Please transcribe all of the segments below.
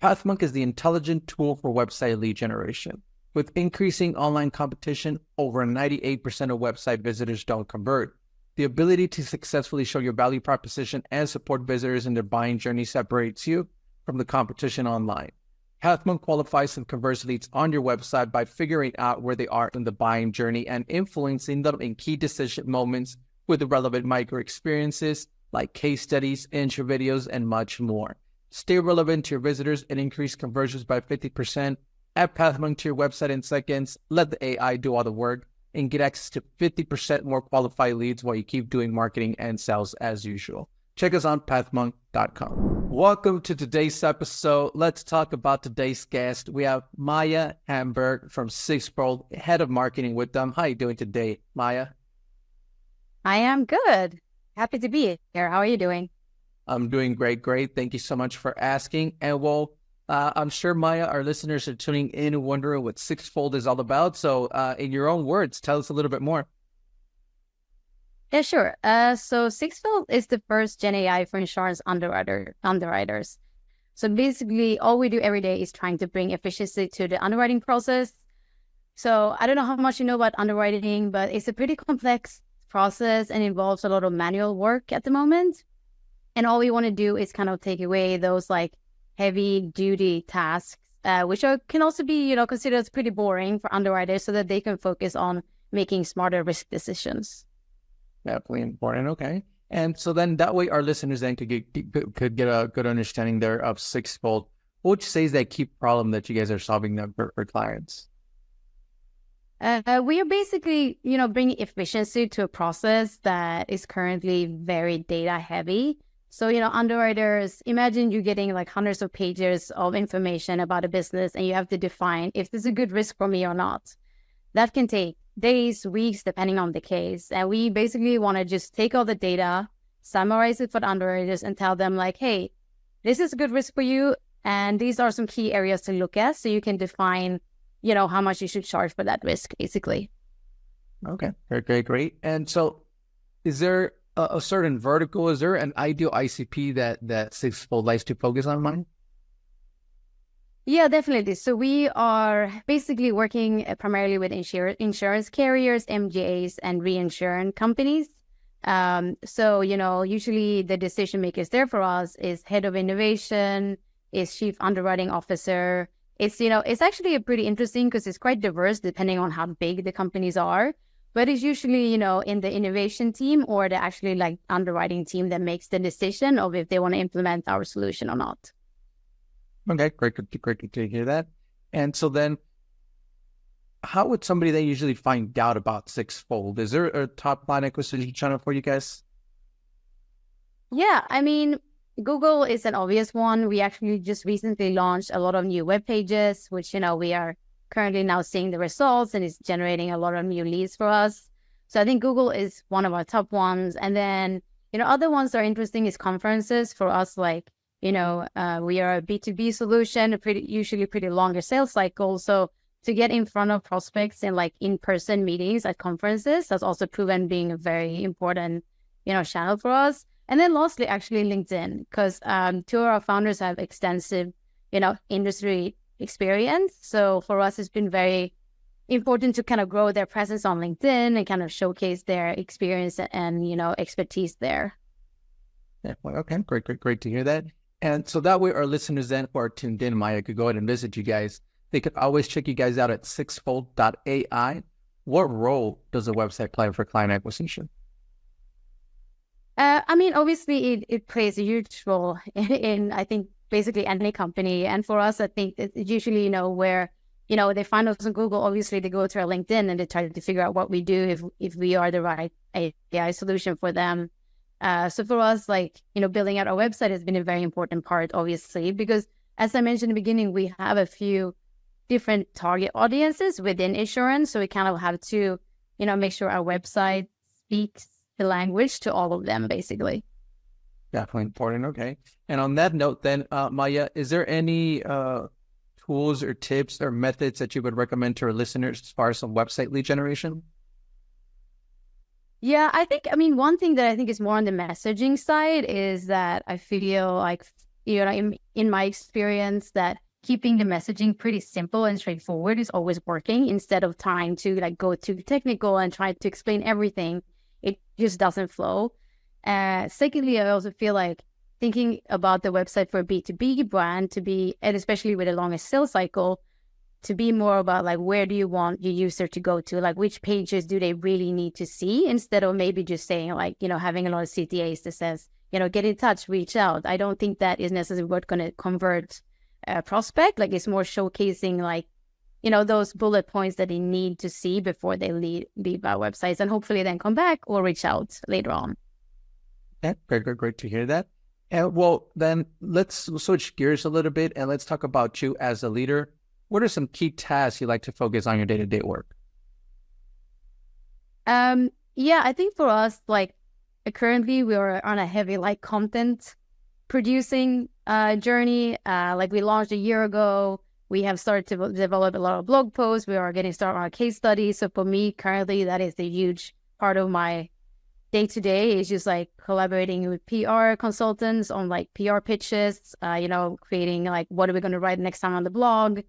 Pathmonk is the intelligent tool for website lead generation. With increasing online competition, over 98% of website visitors don't convert. The ability to successfully show your value proposition and support visitors in their buying journey separates you from the competition online. Pathmonk qualifies and converts leads on your website by figuring out where they are in the buying journey and influencing them in key decision moments with the relevant micro experiences like case studies, intro videos, and much more. Stay relevant to your visitors and increase conversions by 50%. Add Pathmonk to your website in seconds. Let the AI do all the work and get access to 50% more qualified leads while you keep doing marketing and sales as usual. Check us out, pathmonk.com. Welcome to today's episode. Let's talk about today's guest. We have Maja Hamberg from SixFold, head of marketing with them. How are you doing today, Maja? I am good. Happy to be here. How are you doing? I'm doing great. Thank you so much for asking. And I'm sure, Maja, our listeners are tuning in and wondering what SixFold is all about. So in your own words, tell us a little bit more. Yeah, sure. So SixFold is the first genAI for insurance underwriters. So basically, all we do every day is trying to bring efficiency to the underwriting process. So I don't know how much you know about underwriting, but it's a pretty complex process and involves a lot of manual work at the moment. And all we want to do is kind of take away those like heavy duty tasks, which can also be, considered as pretty boring for underwriters so that they can focus on making smarter risk decisions. Definitely important. Okay. And so then that way our listeners then could get a good understanding there of SixFold. What would you say is that key problem that you guys are solving them for clients? We are basically, bringing efficiency to a process that is currently very data heavy. So, underwriters, imagine you getting like hundreds of pages of information about a business and you have to define if this is a good risk for me or not. That can take days, weeks, depending on the case. And we basically want to just take all the data, summarize it for the underwriters and tell them like, hey, this is a good risk for you. And these are some key areas to look at so you can define, how much you should charge for that risk, basically. Okay, great. And so is there a certain vertical? Is there an ideal ICP that SixFold likes to focus on, Mine? Yeah, definitely. So we are basically working primarily with insurance carriers, MGAs, and reinsurance companies. So, usually the decision makers there for us is head of innovation, is chief underwriting officer. It's actually pretty interesting because it's quite diverse depending on how big the companies are. But it's usually, in the innovation team or the actually like underwriting team that makes the decision of if they want to implement our solution or not. Okay, great to hear that. And so then how would somebody then usually find out about SixFold? Is there a top line acquisition channel for you guys? Yeah, I mean, Google is an obvious one. We actually just recently launched a lot of new web pages, which, we are currently now seeing the results and it's generating a lot of new leads for us. So I think Google is one of our top ones. And then, other ones that are interesting is conferences for us. Like, we are a B2B solution, usually pretty longer sales cycle. So to get in front of prospects in like in-person meetings at conferences, that's also proven being a very important, channel for us. And then lastly, actually LinkedIn, because two of our founders have extensive, industry experience. So for us, it's been very important to kind of grow their presence on LinkedIn and kind of showcase their experience and, expertise there. Yeah, well, okay, great to hear that. And so that way our listeners then who are tuned in, Maja, could go ahead and visit you guys. They could always check you guys out at sixfold.ai. What role does the website play for client acquisition? Obviously it plays a huge role in, I think, basically any company. And for us, I think it's usually, where, they find us on Google, obviously they go to our LinkedIn and they try to figure out what we do, if we are the right AI solution for them. So for us, like, building out our website has been a very important part, obviously, because as I mentioned in the beginning, we have a few different target audiences within insurance. So we kind of have to, make sure our website speaks the language to all of them, basically. Definitely important. Okay. And on that note, then, Maja, is there any tools or tips or methods that you would recommend to our listeners as far as some website lead generation? Yeah, one thing that I think is more on the messaging side is that I feel like in my experience, that keeping the messaging pretty simple and straightforward is always working, instead of trying to like go too technical and try to explain everything. It just doesn't flow. Secondly, I also feel like thinking about the website for a B2B brand to be, and especially with a longest sales cycle, to be more about like, where do you want your user to go to? Like, which pages do they really need to see? Instead of maybe just saying like, having a lot of CTAs that says, get in touch, reach out. I don't think that is necessarily what's going to convert a prospect. Like, it's more showcasing like, those bullet points that they need to see before they leave our websites, and hopefully then come back or reach out later on. Yeah, great to hear that. And well, then let's switch gears a little bit and let's talk about you as a leader. What are some key tasks you like to focus on your day-to-day work? Yeah, I think for us, like currently we are on a heavy like content producing journey. Like we launched a year ago. We have started to develop a lot of blog posts. We are getting started on our case study. So for me, currently, that is the huge part of my day-to-day, is just like collaborating with PR consultants on like PR pitches, creating like, what are we going to write next time on the blog,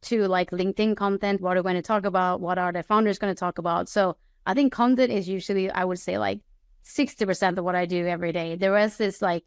to like LinkedIn content, what are we going to talk about, what are the founders going to talk about. So I think content is usually, I would say, like 60% of what I do every day. The rest is like,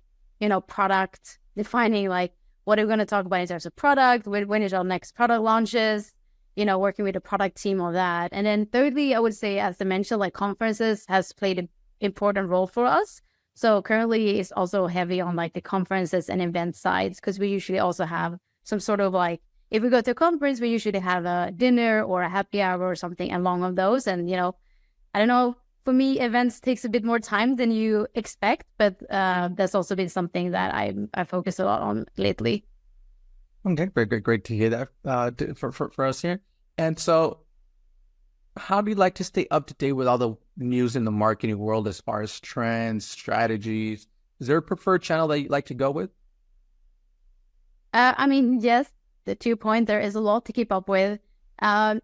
product, defining like, what are we going to talk about in terms of product, when is our next product launches, working with the product team on that. And then thirdly, I would say, as I mentioned, like conferences has played an important role for us. So currently it's also heavy on like the conferences and event sides, because we usually also have some sort of like, if we go to a conference, we usually have a dinner or a happy hour or something along of those. And, I don't know, for me, events takes a bit more time than you expect, but that's also been something that I focus a lot on lately. Okay, great to hear that for us here. And so how do you like to stay up to date with all the news in the marketing world as far as trends, strategies? Is there a preferred channel that you like to go with? Yes, the 2 point, there is a lot to keep up with. I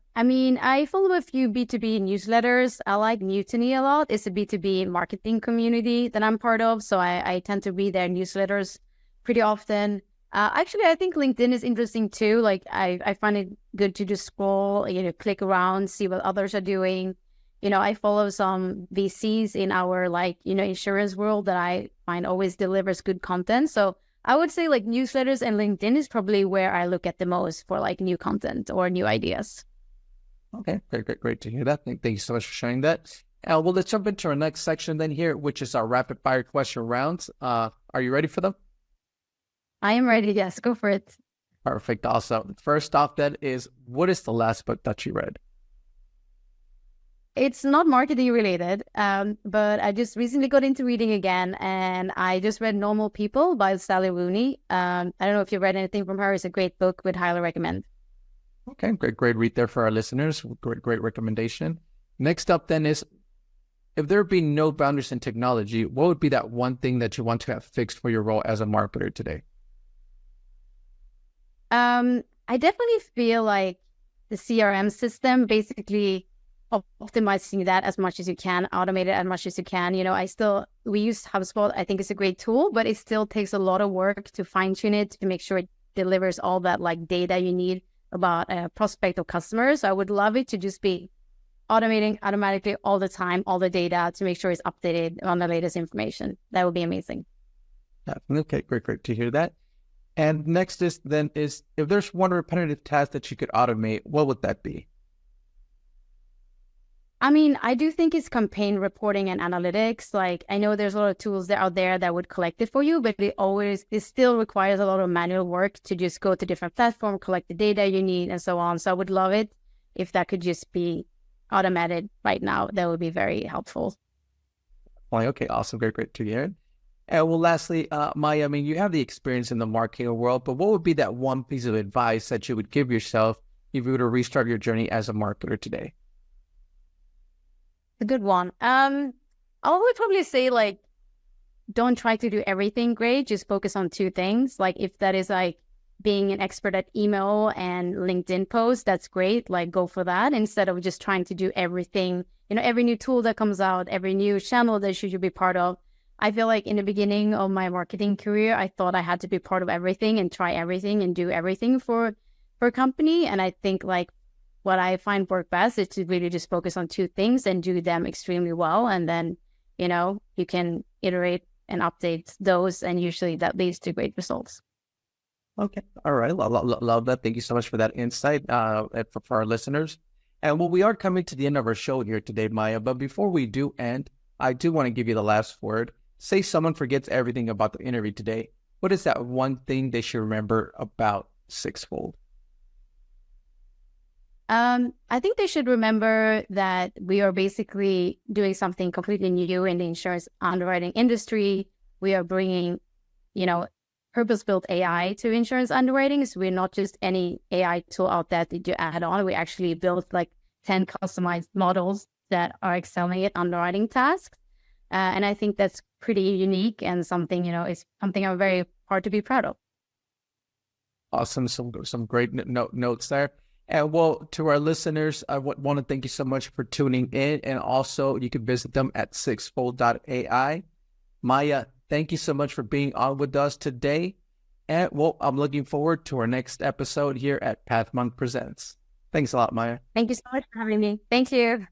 follow a few B2B newsletters. I like Mutiny a lot. It's a B2B marketing community that I'm part of. So I tend to read their newsletters pretty often. Actually, I think LinkedIn is interesting too. Like I find it good to just scroll, click around, see what others are doing. I follow some VCs in our insurance world that I find always delivers good content. So I would say like newsletters and LinkedIn is probably where I look at the most for like new content or new ideas. Okay, great to hear that. Thank you so much for sharing that. Well, let's jump into our next section then here, which is our rapid fire question rounds. Are you ready for them? I am ready. Yes, go for it. Perfect. Awesome. First off then is, what is the last book that you read? It's not marketing related, but I just recently got into reading again, and I just read Normal People by Sally Rooney. I don't know if you read anything from her. It's a great book. Would highly recommend. Okay, great read there for our listeners. Great recommendation. Next up then is, if there be no boundaries in technology, what would be that one thing that you want to have fixed for your role as a marketer today? I definitely feel like the CRM system, basically optimizing that as much as you can, automate it as much as you can. We use HubSpot. I think it's a great tool, but it still takes a lot of work to fine tune it, to make sure it delivers all that like data you need about a prospect or customers. So I would love it to just be automating automatically all the time, all the data, to make sure it's updated on the latest information. That would be amazing. Okay, great to hear that. And next is, if there's one repetitive task that you could automate, what would that be? I do think it's campaign reporting and analytics. Like, I know there's a lot of tools out there that would collect it for you, but it still requires a lot of manual work to just go to different platforms, collect the data you need, and so on. So I would love it if that could just be automated right now. That would be very helpful. Okay, awesome. Great to hear. And well, lastly, Maja, you have the experience in the marketing world, but what would be that one piece of advice that you would give yourself if you were to restart your journey as a marketer today? A good one. I would probably say, like, don't try to do everything great. Just focus on two things. Like, if that is like being an expert at email and LinkedIn posts, that's great. Like, go for that instead of just trying to do everything. Every new tool that comes out, every new channel that you should be part of. I feel like in the beginning of my marketing career, I thought I had to be part of everything and try everything and do everything for a company. And I think like what I find work best is to really just focus on two things and do them extremely well. And then, you can iterate and update those. And usually that leads to great results. Okay. All right. Love that. Thank you so much for that insight for our listeners. And well, we are coming to the end of our show here today, Maja. But before we do end, I do want to give you the last word. Say someone forgets everything about the interview today. What is that one thing they should remember about SixFold? I think they should remember that we are basically doing something completely new in the insurance underwriting industry. We are bringing, purpose-built AI to insurance underwriting. So we're not just any AI tool out there that you add on. We actually built like 10 customized models that are excelling at underwriting tasks. And I think that's pretty unique and something, is something I'm very hard to be proud of. Awesome. Some great notes there. And well, to our listeners, I want to thank you so much for tuning in. And also you can visit them at SixFold.ai. Maja, thank you so much for being on with us today. And well, I'm looking forward to our next episode here at Pathmonk Presents. Thanks a lot, Maja. Thank you so much for having me. Thank you.